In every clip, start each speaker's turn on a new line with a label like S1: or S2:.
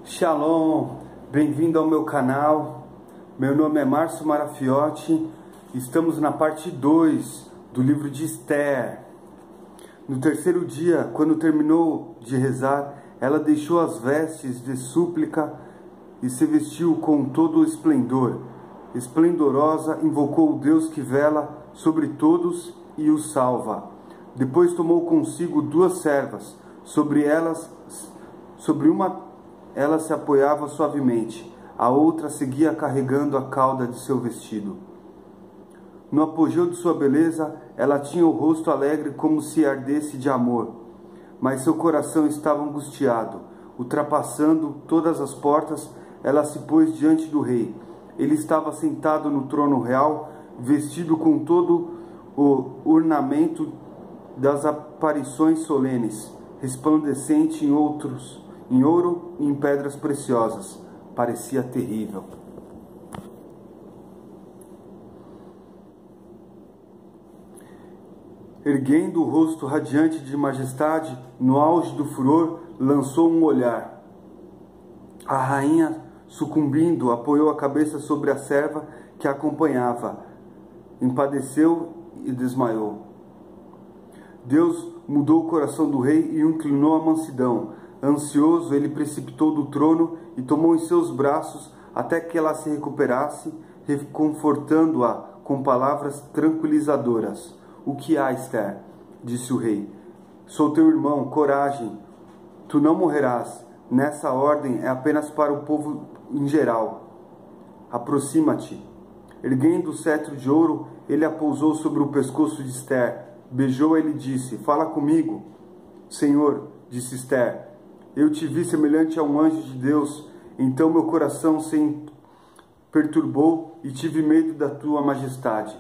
S1: Shalom, bem-vindo ao meu canal. Meu nome é Márcio Marafiotti. Estamos na parte 2 do livro de Esther. No terceiro dia, quando terminou de rezar, ela deixou as vestes de súplica e se vestiu com todo o esplendor. Esplendorosa, invocou o Deus que vela sobre todos e os salva. Depois tomou consigo 2 servas. Sobre uma ela se apoiava suavemente, a outra seguia carregando a cauda de seu vestido. No apogeu de sua beleza, ela tinha o rosto alegre como se ardesse de amor, mas seu coração estava angustiado. Ultrapassando todas as portas, ela se pôs diante do rei. Ele estava sentado no trono real, vestido com todo o ornamento das aparições solenes, resplandecente em ouro e em pedras preciosas. Parecia terrível. Erguendo o rosto radiante de majestade, no auge do furor, lançou um olhar. A rainha, sucumbindo, apoiou a cabeça sobre a serva que a acompanhava, empadeceu e desmaiou. Deus mudou o coração do rei e o inclinou à mansidão. Ansioso, ele precipitou do trono e tomou em seus braços até que ela se recuperasse, reconfortando-a com palavras tranquilizadoras. O que há, Esther? Disse o rei. Sou teu irmão, coragem. Tu não morrerás. Nessa ordem é apenas para o povo em geral. Aproxima-te. Erguendo o cetro de ouro, ele a pousou sobre o pescoço de Esther. Beijou-a e lhe disse, fala comigo. Senhor, disse Esther, eu te vi semelhante a um anjo de Deus, então meu coração se perturbou e tive medo da tua majestade.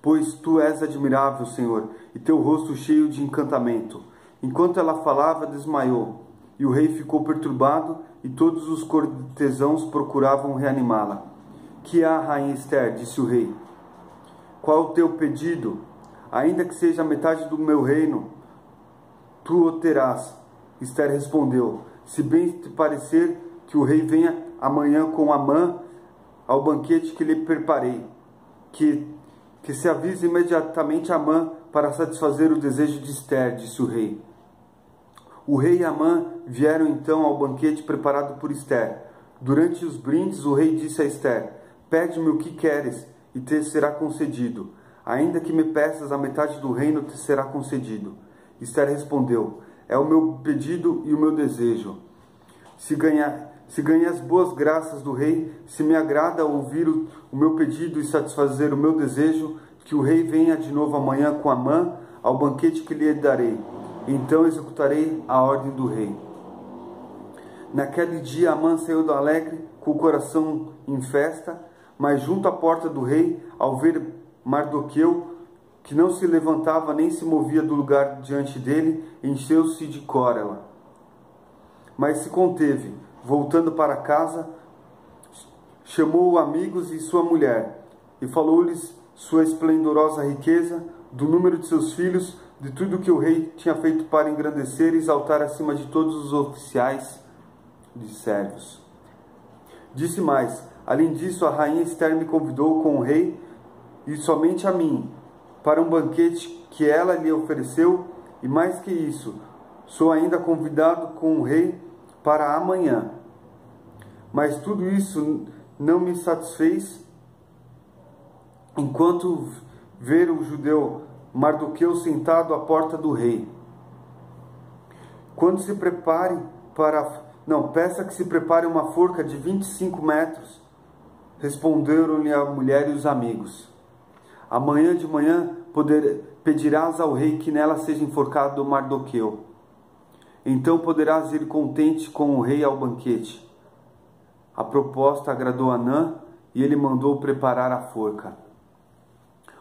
S1: Pois tu és admirável, Senhor, e teu rosto cheio de encantamento. Enquanto ela falava, desmaiou, e o rei ficou perturbado, e todos os cortesãos procuravam reanimá-la. Que há, rainha Esther? Disse o rei. Qual o teu pedido? Ainda que seja a metade do meu reino, tu o terás. Esther respondeu, se bem te parecer que o rei venha amanhã com Amã ao banquete que lhe preparei, que se avise imediatamente Amã para satisfazer o desejo de Esther, disse o rei. O rei e Amã vieram então ao banquete preparado por Esther. Durante os brindes, o rei disse a Esther, pede-me o que queres e te será concedido. Ainda que me peças a metade do reino, te será concedido. Esther respondeu, é o meu pedido e o meu desejo. Se ganhar as boas graças do rei, se me agrada ouvir o meu pedido e satisfazer o meu desejo, que o rei venha de novo amanhã com Amã ao banquete que lhe darei. Então executarei a ordem do rei. Naquele dia Amã saiu do alegre, com o coração em festa, mas junto à porta do rei, ao ver Mardoqueu, que não se levantava nem se movia do lugar diante dele, encheu-se de cólera. Mas se conteve, voltando para casa, chamou amigos e sua mulher, e falou-lhes sua esplendorosa riqueza, do número de seus filhos, de tudo que o rei tinha feito para engrandecer e exaltar acima de todos os oficiais de servos. Disse mais, além disso, a rainha Esther me convidou com o rei, e somente a mim, para um banquete que ela lhe ofereceu, e mais que isso, sou ainda convidado com o rei para amanhã. Mas tudo isso não me satisfez, enquanto ver o judeu Mardoqueu sentado à porta do rei. Quando se prepare peça que se prepare uma forca de 25 metros, responderam-lhe a mulher e os amigos. Amanhã de manhã pedirás ao rei que nela seja enforcado Mardoqueu. Então poderás ir contente com o rei ao banquete. A proposta agradou a Anã e ele mandou preparar a forca.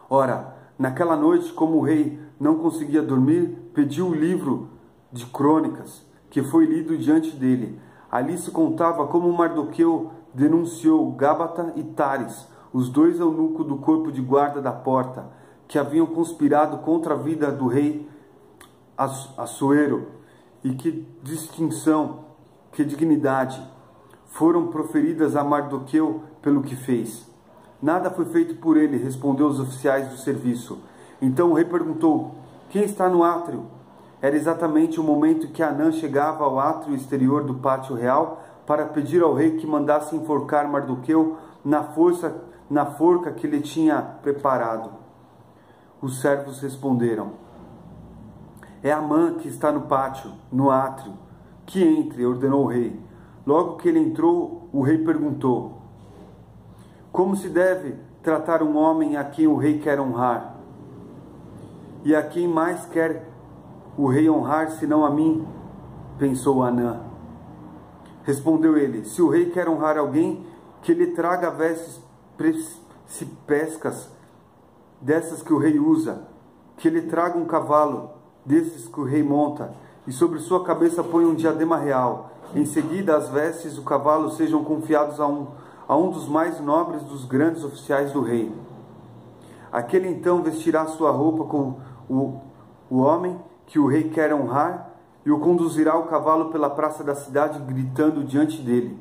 S1: Ora, naquela noite, como o rei não conseguia dormir, pediu o livro de crônicas, que foi lido diante dele. Ali se contava como Mardoqueu denunciou Gábata e Tares, os 2 eunucos do corpo de guarda da porta, que haviam conspirado contra a vida do rei Assuero, e que distinção que dignidade foram proferidas a Mardoqueu pelo que fez. Nada foi feito por ele, respondeu os oficiais do serviço. Então o rei perguntou: quem está no átrio? Era exatamente o momento que Hanã chegava ao átrio exterior do pátio real para pedir ao rei que mandasse enforcar Mardoqueu na forca que ele tinha preparado. Os servos responderam: é Amã que está no pátio, no átrio. Que entre, ordenou o rei. Logo que ele entrou, o rei perguntou: como se deve tratar um homem a quem o rei quer honrar? E a quem mais quer o rei honrar, senão a mim? Pensou Hanã. Respondeu ele: se o rei quer honrar alguém, que ele traga vestes pescas dessas que o rei usa, que ele traga um cavalo desses que o rei monta, e sobre sua cabeça ponha um diadema real. Em seguida, as vestes do cavalo sejam confiados a um dos mais nobres dos grandes oficiais do rei. Aquele então vestirá sua roupa com o homem que o rei quer honrar e o conduzirá ao cavalo pela praça da cidade, gritando diante dele: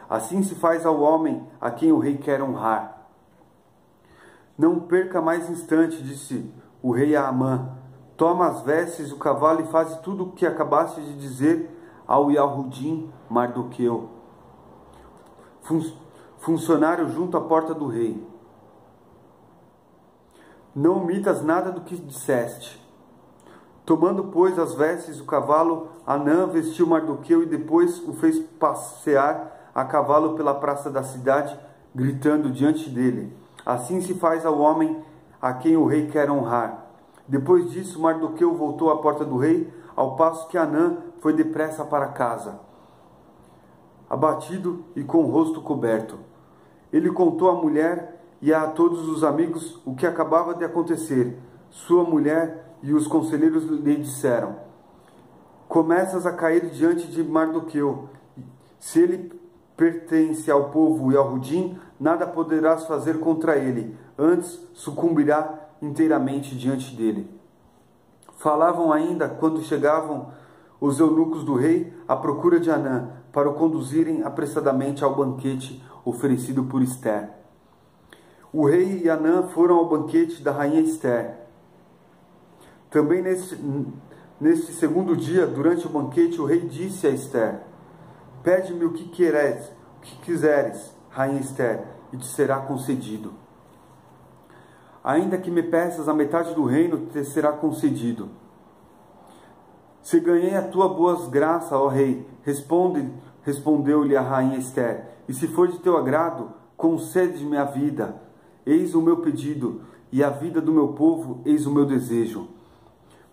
S1: assim se faz ao homem a quem o rei quer honrar. Não perca mais instante, disse o rei a Amã. Toma as vestes do cavalo e faze tudo o que acabaste de dizer ao Yahudim Mardoqueu, funcionário junto à porta do rei. Não omitas nada do que disseste. Tomando, pois, as vestes do cavalo, Hanã vestiu Mardoqueu e depois o fez passear a cavalo pela praça da cidade, gritando diante dele: assim se faz ao homem a quem o rei quer honrar. Depois disso, Mardoqueu voltou à porta do rei, ao passo que Hanã foi depressa para casa, abatido e com o rosto coberto. Ele contou à mulher e a todos os amigos o que acabava de acontecer. Sua mulher e os conselheiros lhe disseram: começas a cair diante de Mardoqueu. Se ele pertence ao povo Yahudim, nada poderás fazer contra ele, antes sucumbirá inteiramente diante dele. Falavam ainda quando chegavam os eunucos do rei à procura de Hanã, para o conduzirem apressadamente ao banquete oferecido por Ester. O rei e Hanã foram ao banquete da rainha Ester. Também neste segundo dia, durante o banquete, o rei disse a Ester: pede-me o que quiseres, rainha Ester, e te será concedido. Ainda que me peças a metade do reino, te será concedido. Se ganhei a tua boa graça, ó rei, respondeu-lhe a rainha Ester, e se for de teu agrado, concede-me a vida. Eis o meu pedido, e a vida do meu povo, eis o meu desejo.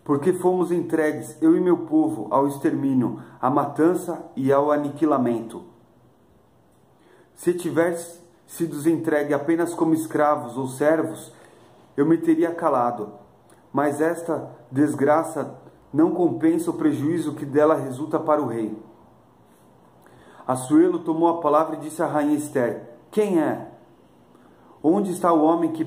S1: Porque fomos entregues, eu e meu povo, ao extermínio, à matança e ao aniquilamento. Se tivesse sido entregue apenas como escravos ou servos, eu me teria calado, mas esta desgraça não compensa o prejuízo que dela resulta para o rei. Assuero tomou a palavra e disse à rainha Ester: quem é? Onde está o homem que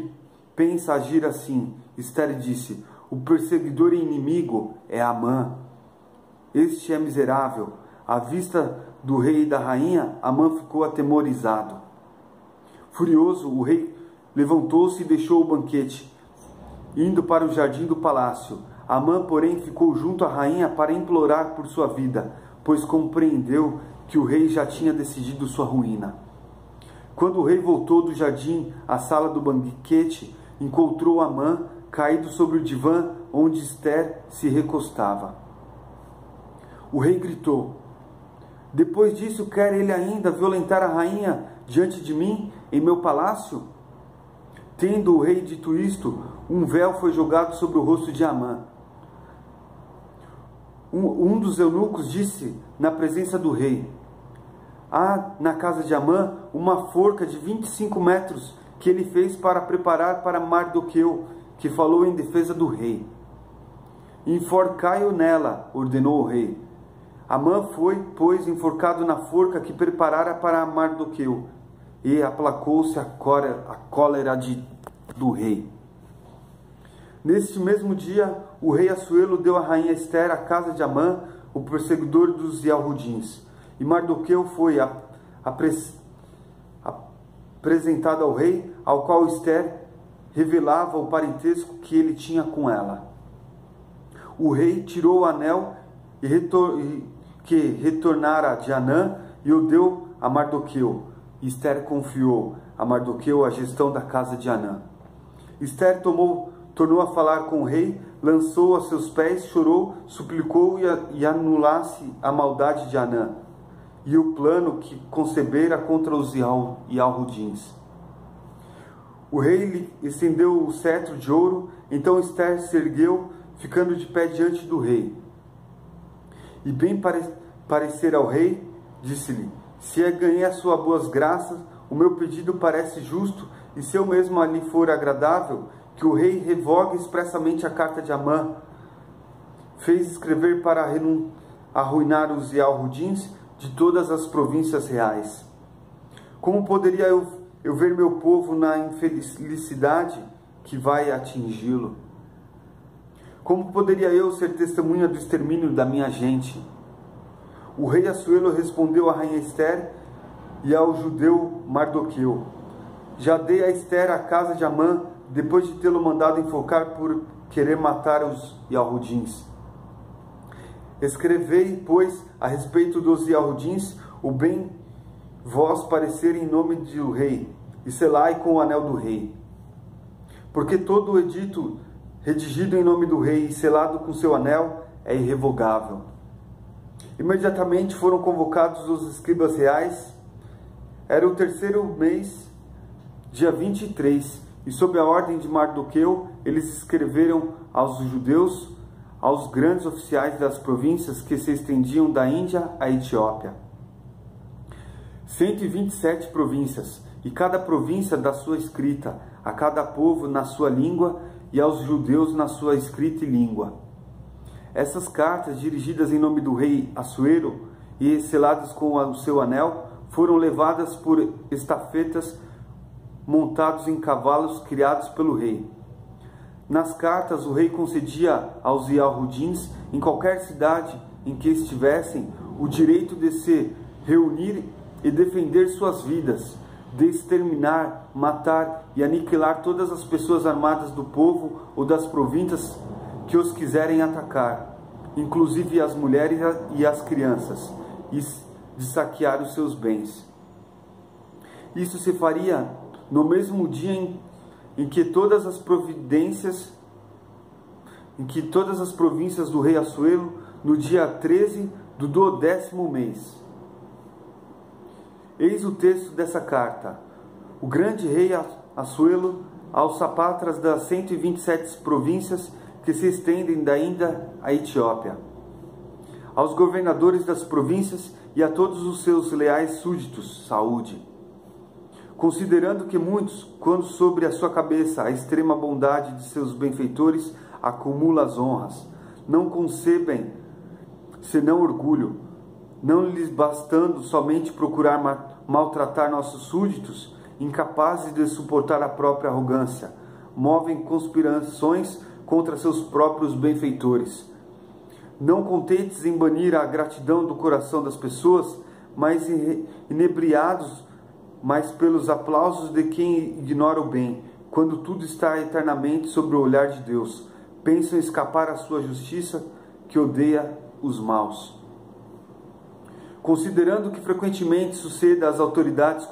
S1: pensa agir assim? Ester disse: o perseguidor e inimigo é Amã. Este é miserável. À vista do rei e da rainha, Amã ficou atemorizado. Furioso, o rei levantou-se e deixou o banquete, indo para o jardim do palácio. Amã, porém, ficou junto à rainha para implorar por sua vida, pois compreendeu que o rei já tinha decidido sua ruína. Quando o rei voltou do jardim à sala do banquete, encontrou Amã caído sobre o divã onde Ester se recostava. O rei gritou: depois disso, quer ele ainda violentar a rainha diante de mim, em meu palácio? Tendo o rei dito isto, um véu foi jogado sobre o rosto de Amã. Um dos eunucos disse na presença do rei: há na casa de Amã uma forca de 25 metros que ele fez para preparar para Mardoqueu, que falou em defesa do rei. Enforcai-o nela, ordenou o rei. Amã foi, pois, enforcado na forca que preparara para Mardoqueu, e aplacou-se a cólera do rei. Neste mesmo dia, o rei Assuero deu à rainha Ester a casa de Amã, o perseguidor dos Yahudins. e Mardoqueu foi apresentado ao rei, ao qual Ester revelava o parentesco que ele tinha com ela. O rei tirou o anel que retornara de Anã e o deu a Mardoqueu. Ester confiou a Mardoqueu a gestão da casa de Anã. Ester tornou a falar com o rei, lançou a seus pés, chorou, suplicou e anulasse a maldade de Anã e o plano que concebera contra os Yalhudins. O rei lhe estendeu o cetro de ouro, então Ester se ergueu, ficando de pé diante do rei. E bem parecer ao rei, disse-lhe: se ganhei as suas boas graças, o meu pedido parece justo, e se eu mesmo lhe for agradável, que o rei revogue expressamente a carta de Amã. Fez escrever para arruinar os Yalhudins de todas as províncias reais. Como poderia eu ver meu povo na infelicidade que vai atingi-lo? Como poderia eu ser testemunha do extermínio da minha gente? O rei Assuero respondeu à rainha Ester e ao judeu Mardoqueu: já dei a Ester a casa de Amã, depois de tê-lo mandado enforcar por querer matar os Yalhudins. Escrevei, pois, a respeito dos Yalhudins, o bem vós parecer em nome do rei, e selai com o anel do rei. Porque todo o edito redigido em nome do rei e selado com seu anel é irrevogável. Imediatamente foram convocados os escribas reais. Era o terceiro mês, dia 23, e sob a ordem de Mardoqueu, eles escreveram aos judeus, aos grandes oficiais das províncias que se estendiam da Índia à Etiópia. 127 províncias, e cada província da sua escrita, a cada povo na sua língua, e aos judeus na sua escrita e língua. Essas cartas, dirigidas em nome do rei Assuero e seladas com o seu anel, foram levadas por estafetas montados em cavalos criados pelo rei. Nas cartas, o rei concedia aos Yalhudins, em qualquer cidade em que estivessem, o direito de se reunir e defender suas vidas, de exterminar, matar e aniquilar todas as pessoas armadas do povo ou das províncias que os quiserem atacar, inclusive as mulheres e as crianças, e de saquear os seus bens. Isso se faria no mesmo dia em que todas as províncias do rei Assuero, no dia 13 do 12º mês. Eis o texto dessa carta. O grande rei Assuero, aos sapatras das 127 províncias que se estendem da Índia à Etiópia, aos governadores das províncias e a todos os seus leais súditos, saúde. Considerando que muitos, quando sobre a sua cabeça a extrema bondade de seus benfeitores acumula as honras, não concebem senão orgulho, não lhes bastando somente procurar maltratar nossos súditos, incapazes de suportar a própria arrogância, movem conspirações contra seus próprios benfeitores. Não contentes em banir a gratidão do coração das pessoas, mas inebriados mas pelos aplausos de quem ignora o bem, quando tudo está eternamente sob o olhar de Deus, pensam escapar à sua justiça que odeia os maus. Considerando que frequentemente sucede às autoridades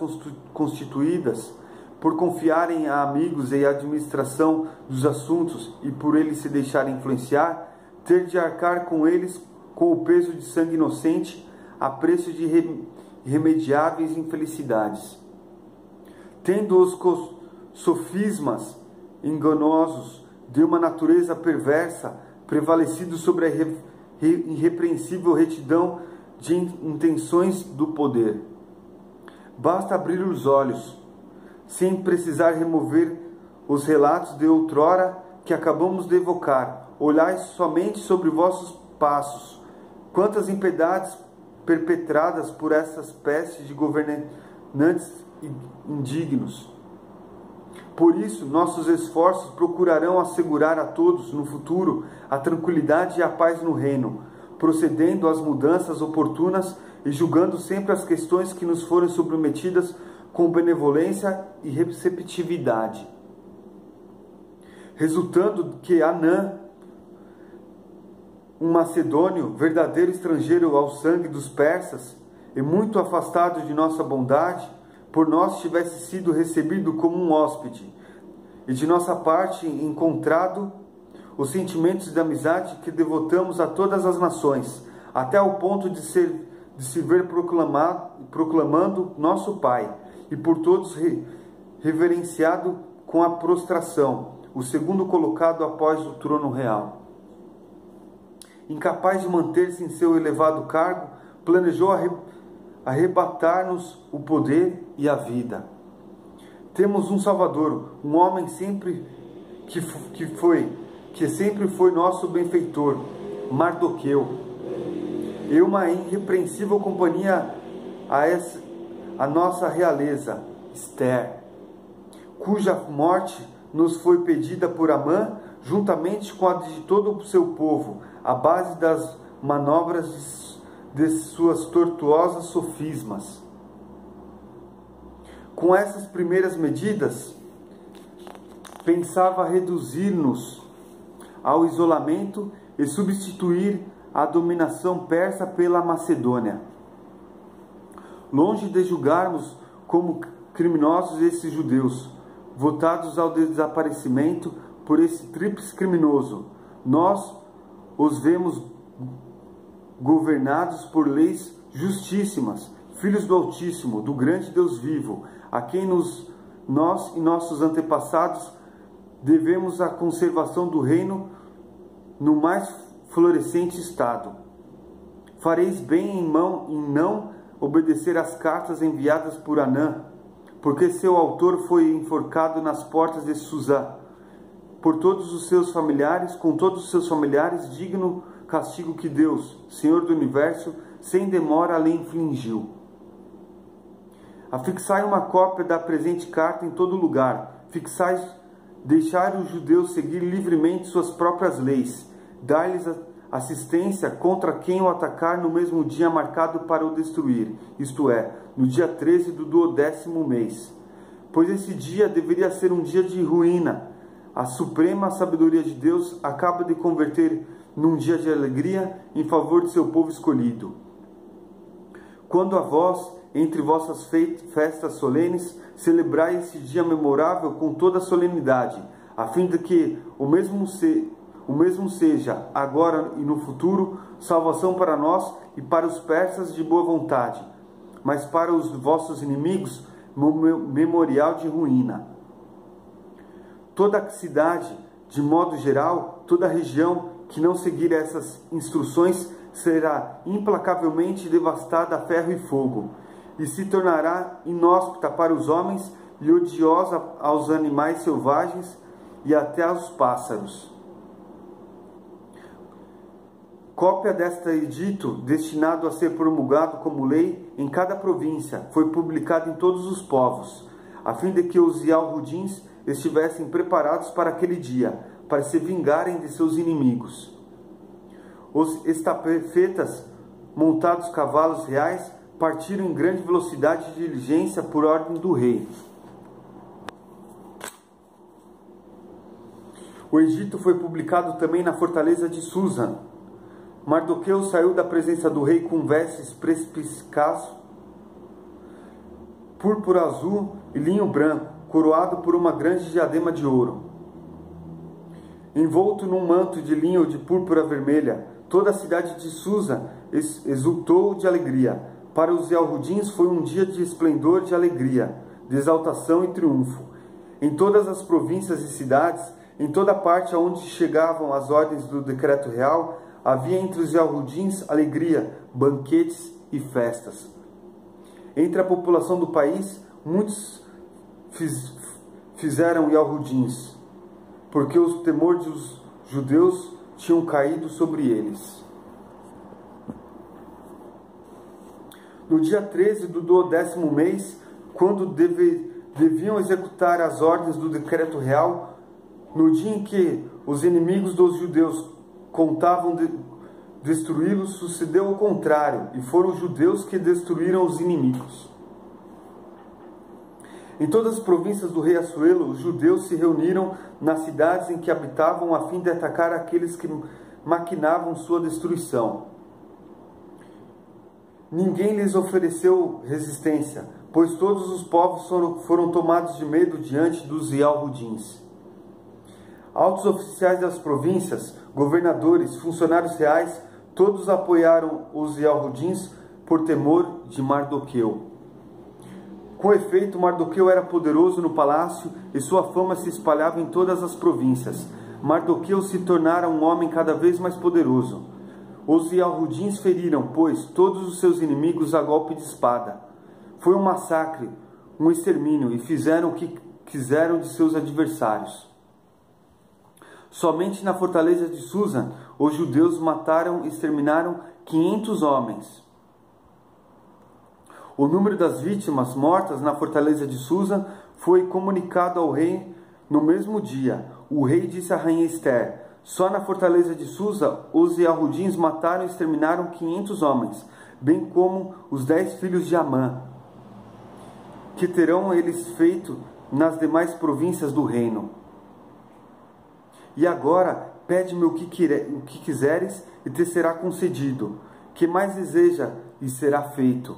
S1: constituídas, por confiarem a amigos e a administração dos assuntos e por eles se deixarem influenciar, ter de arcar com eles com o peso de sangue inocente a preço de irremediáveis infelicidades. Tendo os sofismas enganosos de uma natureza perversa prevalecido sobre a irrepreensível retidão de intenções do poder. Basta abrir os olhos, sem precisar remover os relatos de outrora que acabamos de evocar. Olhai somente sobre vossos passos, quantas impiedades perpetradas por essas pestes de governantes indignos. Por isso, nossos esforços procurarão assegurar a todos, no futuro, a tranquilidade e a paz no reino, procedendo às mudanças oportunas e julgando sempre as questões que nos forem submetidas com benevolência e receptividade. Resultando que Anã, um macedônio, verdadeiro estrangeiro ao sangue dos persas, e muito afastado de nossa bondade, por nós tivesse sido recebido como um hóspede, e de nossa parte encontrado os sentimentos de amizade que devotamos a todas as nações, até ao ponto de se ver proclamando nosso Pai, e por todos reverenciado com a prostração, o segundo colocado após o trono real. Incapaz de manter-se em seu elevado cargo, planejou arrebatar-nos o poder e a vida. Temos um Salvador, um homem que sempre foi nosso benfeitor, Mardoqueu, e uma irrepreensível companhia a nossa realeza, Esther, cuja morte nos foi pedida por Amã, juntamente com a de todo o seu povo, à base das manobras de suas tortuosas sofismas. Com essas primeiras medidas, pensava reduzir-nos ao isolamento e substituir a dominação persa pela Macedônia. Longe de julgarmos como criminosos esses judeus, votados ao desaparecimento por esse tríplice criminoso, nós os vemos governados por leis justíssimas, filhos do Altíssimo, do grande Deus vivo, a quem nós e nossos antepassados devemos a conservação do reino no mais florescente estado. Fareis bem em não obedecer às cartas enviadas por Anã, porque seu autor foi enforcado nas portas de Suzã, com todos os seus familiares, digno castigo que Deus, Senhor do Universo, sem demora lhe infligiu. Afixai uma cópia da presente carta em todo lugar. Deixai os judeus seguir livremente suas próprias leis. Dar-lhes assistência contra quem o atacar no mesmo dia marcado para o destruir, isto é, no dia 13 do 12º mês. Pois esse dia deveria ser um dia de ruína. A suprema sabedoria de Deus acaba de converter num dia de alegria em favor de seu povo escolhido. Quando a vós, entre vossas festas solenes, celebrai esse dia memorável com toda a solenidade, a fim de que o mesmo seja, agora e no futuro, salvação para nós e para os persas de boa vontade, mas para os vossos inimigos, memorial de ruína. Toda a cidade, de modo geral, toda a região que não seguir essas instruções será implacavelmente devastada a ferro e fogo, e se tornará inóspita para os homens e odiosa aos animais selvagens e até aos pássaros. Cópia deste edito, destinado a ser promulgado como lei em cada província, foi publicado em todos os povos, a fim de que os Yalhudins estivessem preparados para aquele dia, para se vingarem de seus inimigos. Os estafetas, montados cavalos reais, partiram em grande velocidade de diligência por ordem do rei. O edito foi publicado também na fortaleza de Susa. Mardoqueu saiu da presença do rei com vestes perspicazes, púrpura azul e linho branco, coroado por uma grande diadema de ouro. Envolto num manto de linho de púrpura vermelha, toda a cidade de Susa exultou de alegria. Para os Yalhudins foi um dia de esplendor, de alegria, de exaltação e triunfo. Em todas as províncias e cidades, em toda parte aonde chegavam as ordens do decreto real, havia entre os Yalhudins alegria, banquetes e festas. Entre a população do país, muitos fizeram Yalhudins, porque o temor dos judeus tinham caído sobre eles. No dia 13 do 12º mês, quando deviam executar as ordens do decreto real, no dia em que os inimigos dos judeus destruí-los, sucedeu o contrário, e foram os judeus que destruíram os inimigos. Em todas as províncias do rei Assuero, os judeus se reuniram nas cidades em que habitavam a fim de atacar aqueles que maquinavam sua destruição. Ninguém lhes ofereceu resistência, pois todos os povos foram tomados de medo diante dos Yalhudins. Altos oficiais das províncias, governadores, funcionários reais, todos apoiaram os Yalhudins por temor de Mardoqueu. Com efeito, Mardoqueu era poderoso no palácio e sua fama se espalhava em todas as províncias. Mardoqueu se tornara um homem cada vez mais poderoso. Os Yalhudins feriram, pois, todos os seus inimigos a golpe de espada. Foi um massacre, um extermínio, e fizeram o que quiseram de seus adversários. Somente na fortaleza de Susa, os judeus mataram e exterminaram 500 homens. O número das vítimas mortas na fortaleza de Susa foi comunicado ao rei no mesmo dia. O rei disse à rainha Ester: só na fortaleza de Susa, os Yalhudins mataram e exterminaram 500 homens, bem como os 10 filhos de Amã, que terão eles feito nas demais províncias do reino. E agora, pede-me o que quiseres, e te será concedido. Que mais deseja, e será feito.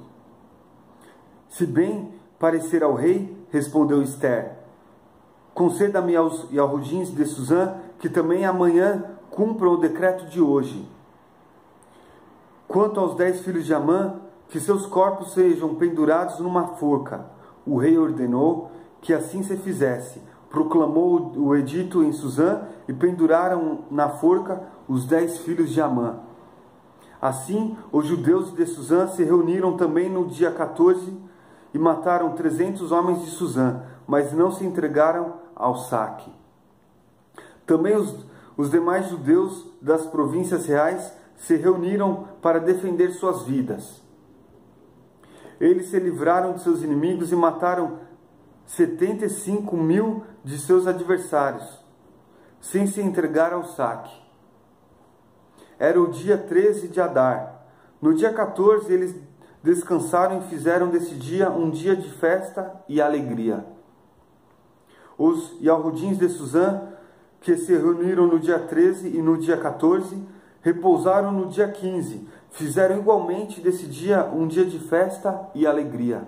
S1: Se bem parecer ao rei, respondeu Ester, conceda-me aos Yalhudins de Susã que também amanhã cumpram o decreto de hoje. Quanto aos 10 filhos de Amã, que seus corpos sejam pendurados numa forca. O rei ordenou que assim se fizesse. Proclamou o edito em Susã e penduraram na forca os 10 filhos de Amã. Assim, os judeus de Susã se reuniram também no dia 14 e mataram 300 homens de Susã, mas não se entregaram ao saque. Também os demais judeus das províncias reais se reuniram para defender suas vidas. Eles se livraram de seus inimigos e mataram 75.000 de seus adversários, sem se entregar ao saque. Era o dia 13 de Adar. No dia 14 eles descansaram e fizeram desse dia um dia de festa e alegria. Os Yalhudins de Susã, que se reuniram no dia 13 e no dia 14, repousaram no dia 15. Fizeram igualmente desse dia um dia de festa e alegria.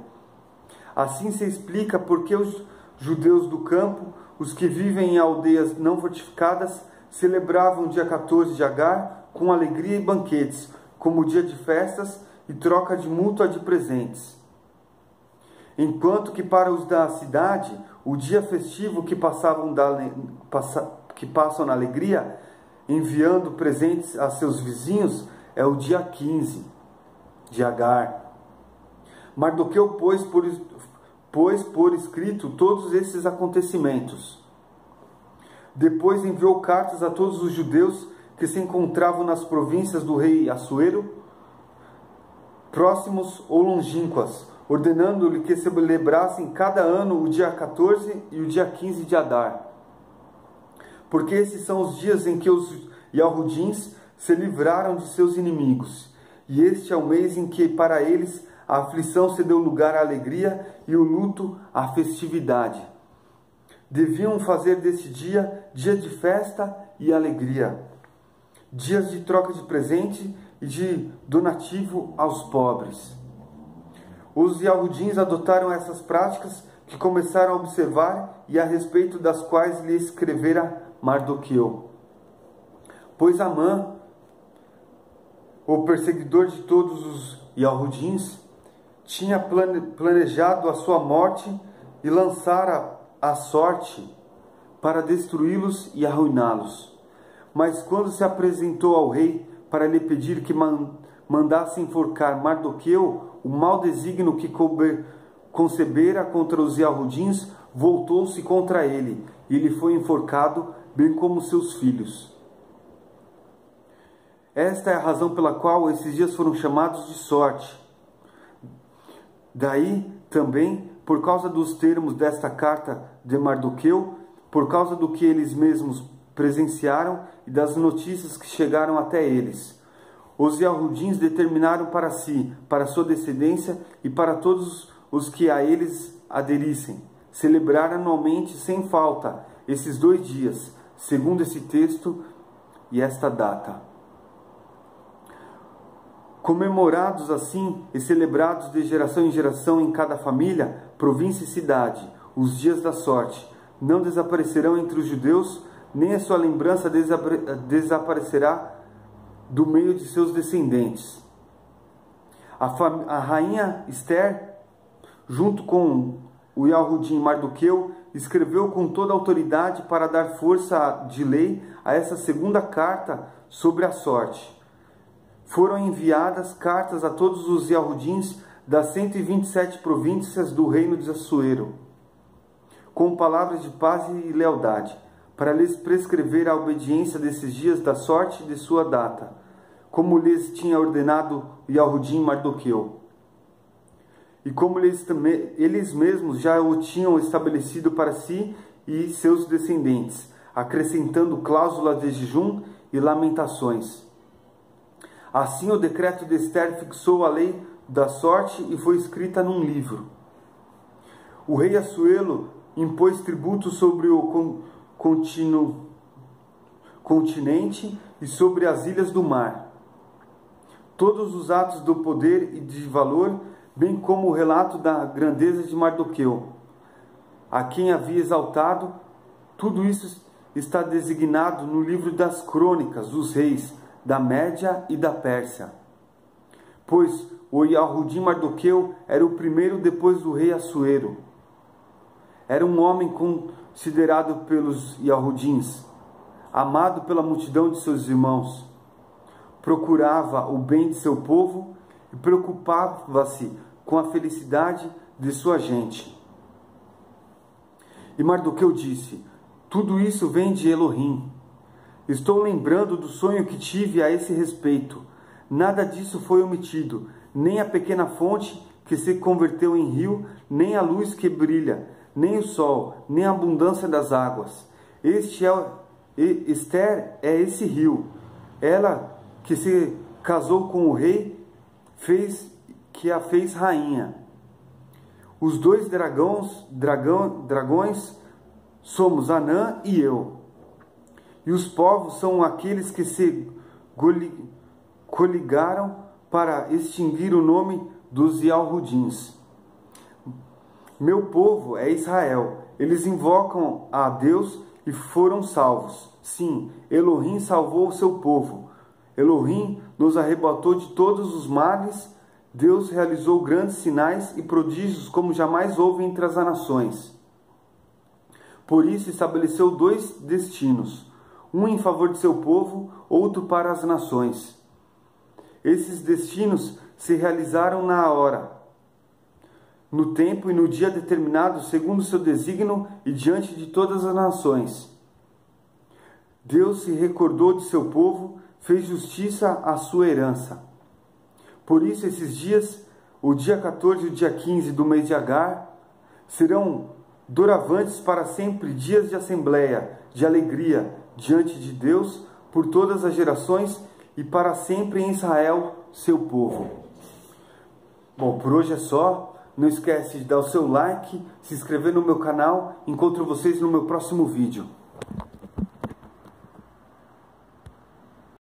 S1: Assim se explica por que os judeus do campo, os que vivem em aldeias não fortificadas, celebravam o dia 14 de Agar com alegria e banquetes, como dia de festas e troca de mútua de presentes. Enquanto que para os da cidade, o dia festivo que passam na alegria, enviando presentes a seus vizinhos, é o dia 15 de Agar. Mardoqueu pôs por escrito todos esses acontecimentos. Depois enviou cartas a todos os judeus que se encontravam nas províncias do rei Assuero, próximos ou longínquas, ordenando-lhe que celebrassem cada ano o dia 14 e o dia 15 de Adar. Porque esses são os dias em que os Yalhudins se livraram de seus inimigos, e este é o mês em que para eles a aflição se deu lugar à alegria e o luto à festividade. Deviam fazer desse dia dia de festa e alegria, dias de troca de presente e de donativo aos pobres. Os Yalhudins adotaram essas práticas que começaram a observar e a respeito das quais lhe escrevera Mardoqueu. Pois Amã, o perseguidor de todos os Yalhudins, tinha planejado a sua morte e lançara a sorte para destruí-los e arruiná-los. Mas quando se apresentou ao rei para lhe pedir que mandasse enforcar Mardoqueu, o mau desígnio que concebera contra os Yalhudins voltou-se contra ele, e ele foi enforcado, bem como seus filhos. Esta é a razão pela qual esses dias foram chamados de sorte. Daí, também, por causa dos termos desta carta de Mardoqueu, por causa do que eles mesmos presenciaram e das notícias que chegaram até eles. Os Yahudins determinaram para si, para sua descendência e para todos os que a eles aderissem, celebrar anualmente sem falta esses 2 dias, segundo esse texto e esta data. Comemorados assim e celebrados de geração em geração em cada família, província e cidade, os dias da sorte, não desaparecerão entre os judeus, nem a sua lembrança desaparecerá do meio de seus descendentes. A rainha Esther, junto com o Yahudim Mardoqueu, escreveu com toda a autoridade para dar força de lei a essa segunda carta sobre a sorte. Foram enviadas cartas a todos os Yahudins das 127 províncias do reino de Assuero, com palavras de paz e lealdade, para lhes prescrever a obediência desses dias da sorte de sua data, como lhes tinha ordenado Yahudim Mardoqueu. E como eles mesmos já o tinham estabelecido para si e seus descendentes, acrescentando cláusulas de jejum e lamentações. Assim o decreto de Esther fixou a lei da sorte e foi escrita num livro. O rei Assuero impôs tributo sobre o continente e sobre as ilhas do mar. Todos os atos do poder e de valor, bem como o relato da grandeza de Mardoqueu, a quem havia exaltado, tudo isso está designado no livro das crônicas dos reis da Média e da Pérsia. Pois o Yahudim Mardoqueu era o primeiro depois do rei Assuero. Era um homem considerado pelos Yahudins, amado pela multidão de seus irmãos. Procurava o bem de seu povo e preocupava-se com a felicidade de sua gente. E Mardoqueu disse: tudo isso vem de Elohim. Estou lembrando do sonho que tive a esse respeito. Nada disso foi omitido, nem a pequena fonte que se converteu em rio, nem a luz que brilha, nem o sol, nem a abundância das águas. Esther é esse rio. Ela que se casou com o rei, que a fez rainha. Os 2 dragões somos Anã e eu. E os povos são aqueles que se coligaram para extinguir o nome dos Yahudins. Meu povo é Israel. Eles invocam a Deus e foram salvos. Sim, Elohim salvou o seu povo. Elohim nos arrebatou de todos os males. Deus realizou grandes sinais e prodígios como jamais houve entre as nações. Por isso estabeleceu 2 destinos, um em favor de seu povo, outro para as nações. Esses destinos se realizaram na hora, no tempo e no dia determinado segundo seu desígnio e diante de todas as nações. Deus se recordou de seu povo, fez justiça à sua herança. Por isso esses dias, o dia 14 e o dia 15 do mês de Agar, serão doravantes para sempre, dias de assembleia, de alegria, diante de Deus, por todas as gerações e para sempre em Israel, seu povo. Bom, por hoje é só. Não esquece de dar o seu like, se inscrever no meu canal. Encontro vocês no meu próximo vídeo.